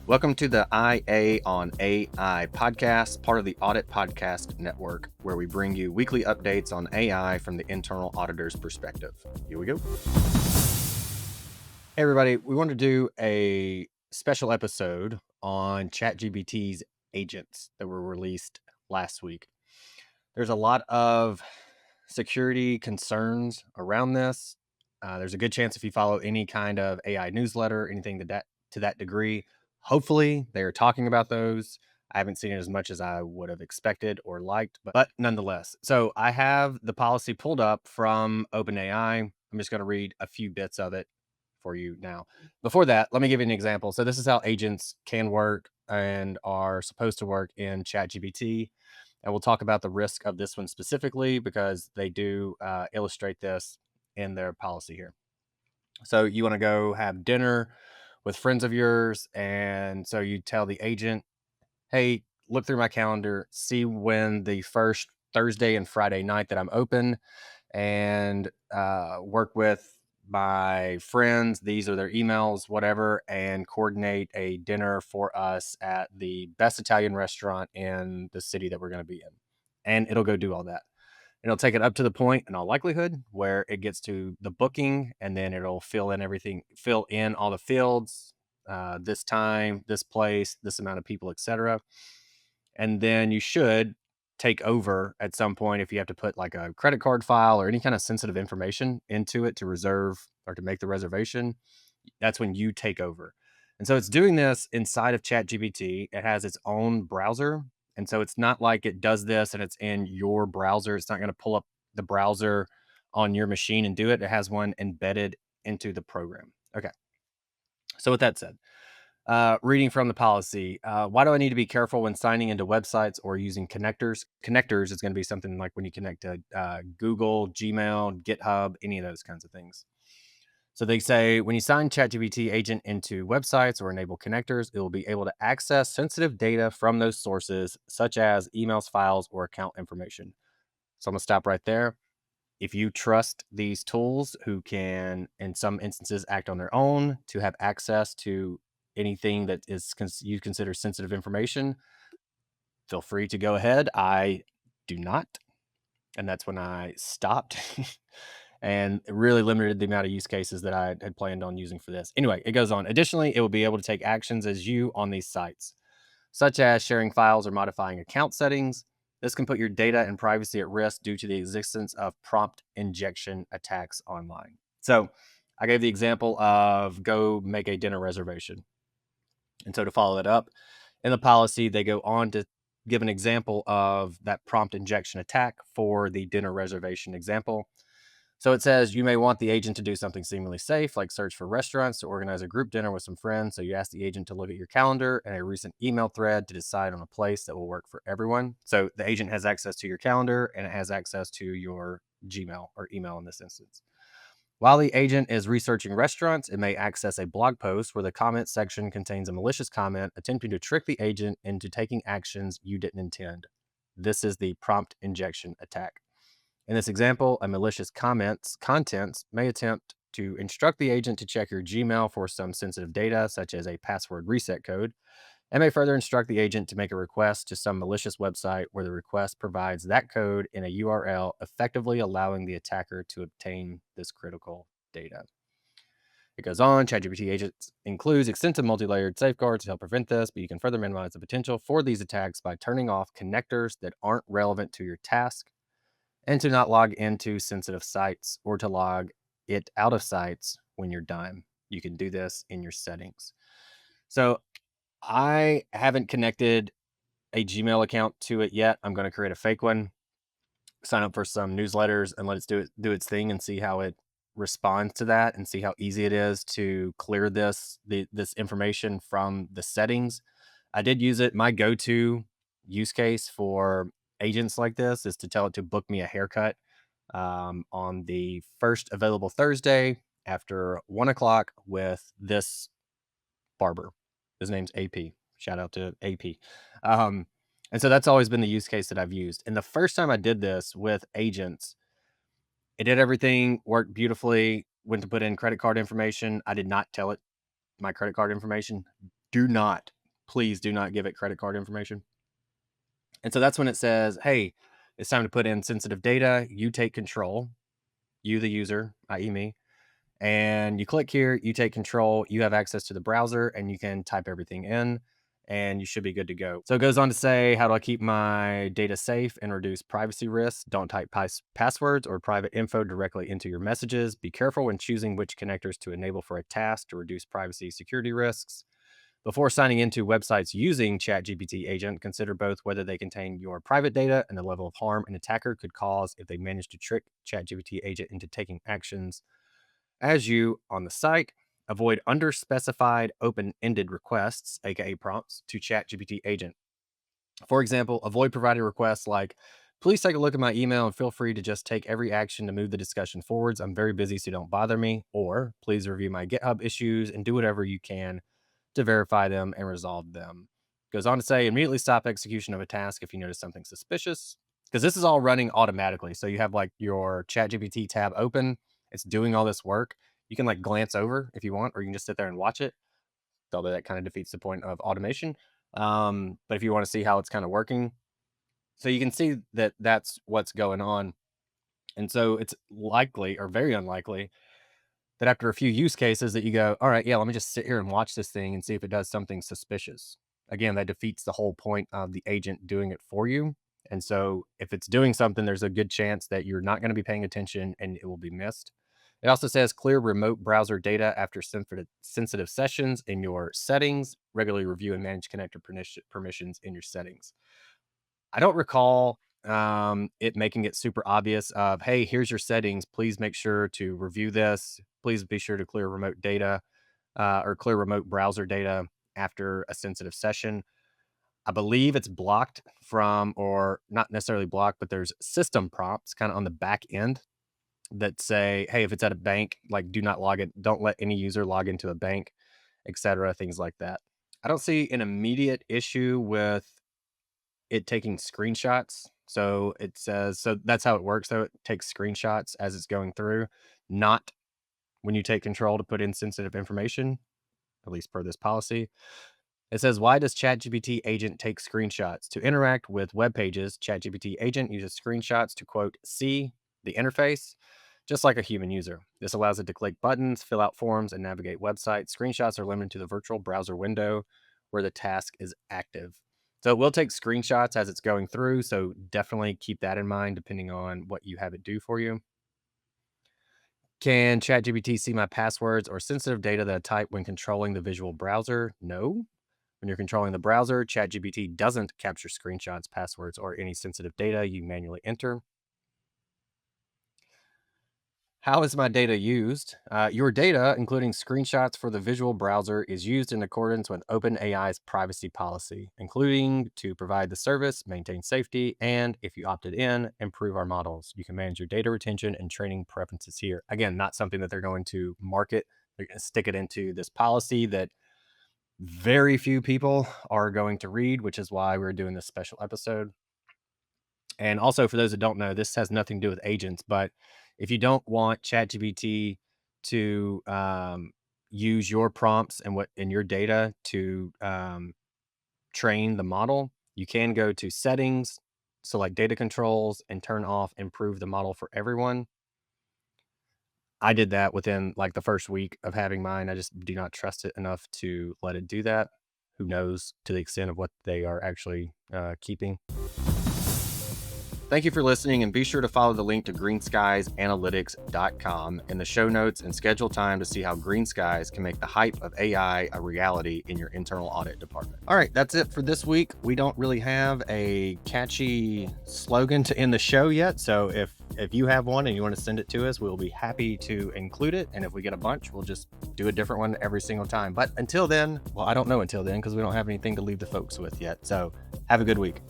Welcome to the IA on AI podcast, part of the Audit Podcast Network, where we bring you weekly updates on AI from the internal auditor's perspective. Here we go. Hey, everybody. We want to do a special episode on ChatGPT's agents that were released last week. There's a lot of security concerns around this. There's a good chance if you follow any kind of AI newsletter, anything to that degree, hopefully they're talking about those. I haven't seen it as much as I would have expected or liked, but nonetheless. So I have the policy pulled up from OpenAI. I'm just going to read a few bits of it for you now. Before that, let me give you an example. So this is how agents can work and are supposed to work in ChatGPT. And we'll talk about the risk of this one specifically because they do illustrate this in their policy here. So you want to go have dinner with friends of yours. And so you tell the agent, hey, look through my calendar, see when the first Thursday and Friday night that I'm open, and work with my friends. These are their emails, whatever, and coordinate a dinner for us at the best Italian restaurant in the city that we're going to be in. And it'll go do all that. It'll take it up to the point, in all likelihood, where it gets to the booking, and then it'll fill in all the fields, this time, this place, this amount of people, etc. And then you should take over at some point if you have to put like a credit card file or any kind of sensitive information into it to reserve or to make the reservation. That's when you take over. And so it's doing this inside of ChatGPT. It has its own browser. And so it's not like it does this and it's in your browser. It's not going to pull up the browser on your machine and do it. It has one embedded into the program. Okay. So with that said, reading from the policy, why do I need to be careful when signing into websites or using connectors? Connectors is going to be something like when you connect to Google, Gmail, GitHub, any of those kinds of things. So they say when you sign ChatGPT agent into websites or enable connectors, it will be able to access sensitive data from those sources, such as emails, files, or account information. So I'm going to stop right there. If you trust these tools who can, in some instances, act on their own to have access to anything that is you consider sensitive information, feel free to go ahead. I do not. And that's when I stopped and really limited the amount of use cases that I had planned on using for this. Anyway, it goes on. Additionally, it will be able to take actions as you on these sites, such as sharing files or modifying account settings. This can put your data and privacy at risk due to the existence of prompt injection attacks online. So I gave the example of go make a dinner reservation. And so to follow that up, in the policy, they go on to give an example of that prompt injection attack for the dinner reservation example. So it says you may want the agent to do something seemingly safe, like search for restaurants to organize a group dinner with some friends. So you ask the agent to look at your calendar and a recent email thread to decide on a place that will work for everyone. So the agent has access to your calendar and it has access to your Gmail or email in this instance. While the agent is researching restaurants, it may access a blog post where the comment section contains a malicious comment attempting to trick the agent into taking actions you didn't intend. This is the prompt injection attack. In this example, a malicious contents may attempt to instruct the agent to check your Gmail for some sensitive data, such as a password reset code, and may further instruct the agent to make a request to some malicious website where the request provides that code in a URL, effectively allowing the attacker to obtain this critical data. It goes on, ChatGPT agents includes extensive multi-layered safeguards to help prevent this, but you can further minimize the potential for these attacks by turning off connectors that aren't relevant to your task and to not log into sensitive sites or to log it out of sites when you're done. You can do this in your settings. So I haven't connected a Gmail account to it yet. I'm going to create a fake one, sign up for some newsletters, and let it do its thing and see how it responds to that and see how easy it is to clear this information from the settings. I did use it. My go-to use case for agents like this is to tell it to book me a haircut on the first available Thursday after 1:00 with this barber. His name's AP. Shout out to AP. And so that's always been the use case that I've used. And the first time I did this with agents, it did everything, worked beautifully, went to put in credit card information. I did not tell it my credit card information. Do not please do not give it credit card information. And so that's when it says, hey, it's time to put in sensitive data. You take control, you, the user, i.e. me. And you click here, you take control, you have access to the browser, and you can type everything in, and you should be good to go. So it goes on to say, how do I keep my data safe and reduce privacy risks? Don't type passwords or private info directly into your messages. Be careful when choosing which connectors to enable for a task to reduce privacy security risks. Before signing into websites using ChatGPT agent, consider both whether they contain your private data and the level of harm an attacker could cause if they manage to trick ChatGPT agent into taking actions as you on the site. Avoid underspecified open-ended requests, aka prompts, to ChatGPT agent. For example, avoid providing requests like, please take a look at my email and feel free to just take every action to move the discussion forwards. I'm very busy, so don't bother me. Or please review my GitHub issues and do whatever you can to verify them and resolve them. Goes on to say, immediately stop execution of a task if you notice something suspicious, because this is all running automatically. So you have like your ChatGPT tab open, it's doing all this work. You can like glance over if you want, or you can just sit there and watch it. Although that kind of defeats the point of automation. But if you want to see how it's kind of working, so you can see that that's what's going on. And so it's likely, or very unlikely, that after a few use cases that you go, all right, yeah, let me just sit here and watch this thing and see if it does something suspicious. Again, that defeats the whole point of the agent doing it for you. And so if it's doing something, there's a good chance that you're not going to be paying attention and it will be missed. It also says clear remote browser data after sensitive sessions in your settings. Regularly review and manage connector permissions in your settings. I don't recall it making it super obvious of, hey, here's your settings. Please make sure to review this. Please be sure to clear remote data or clear remote browser data after a sensitive session. I believe it's blocked from, or not necessarily blocked, but there's system prompts kind of on the back end that say, hey, if it's at a bank, like do not log it. Don't let any user log into a bank, etc. Things like that. I don't see an immediate issue with it taking screenshots. So it says, so that's how it works. So it takes screenshots as it's going through, not when you take control to put in sensitive information, at least per this policy. It says, why does ChatGPT agent take screenshots? To interact with web pages, ChatGPT agent uses screenshots to, quote, see the interface, just like a human user. This allows it to click buttons, fill out forms, and navigate websites. Screenshots are limited to the virtual browser window where the task is active. So it will take screenshots as it's going through, so definitely keep that in mind depending on what you have it do for you. Can ChatGPT see my passwords or sensitive data that I type when controlling the visual browser? No. When you're controlling the browser, ChatGPT doesn't capture screenshots, passwords, or any sensitive data you manually enter. How is my data used? Your data, including screenshots for the visual browser, is used in accordance with OpenAI's privacy policy, including to provide the service, maintain safety, and if you opted in, improve our models. You can manage your data retention and training preferences here. Again, not something that they're going to market. They're going to stick it into this policy that very few people are going to read, which is why we're doing this special episode. And also, for those that don't know, this has nothing to do with agents, but if you don't want ChatGPT to use your prompts and your data to train the model, you can go to settings, select data controls, and turn off improve the model for everyone. I did that within like the first week of having mine. I just do not trust it enough to let it do that. Who knows to the extent of what they are actually keeping. Thank you for listening, and be sure to follow the link to greenskiesanalytics.com in the show notes and schedule time to see how Greenskies can make the hype of AI a reality in your internal audit department. All right, that's it for this week. We don't really have a catchy slogan to end the show yet, so if you have one and you want to send it to us, we'll be happy to include it, and if we get a bunch, we'll just do a different one every single time. But until then, well, I don't know until then because we don't have anything to leave the folks with yet, so have a good week.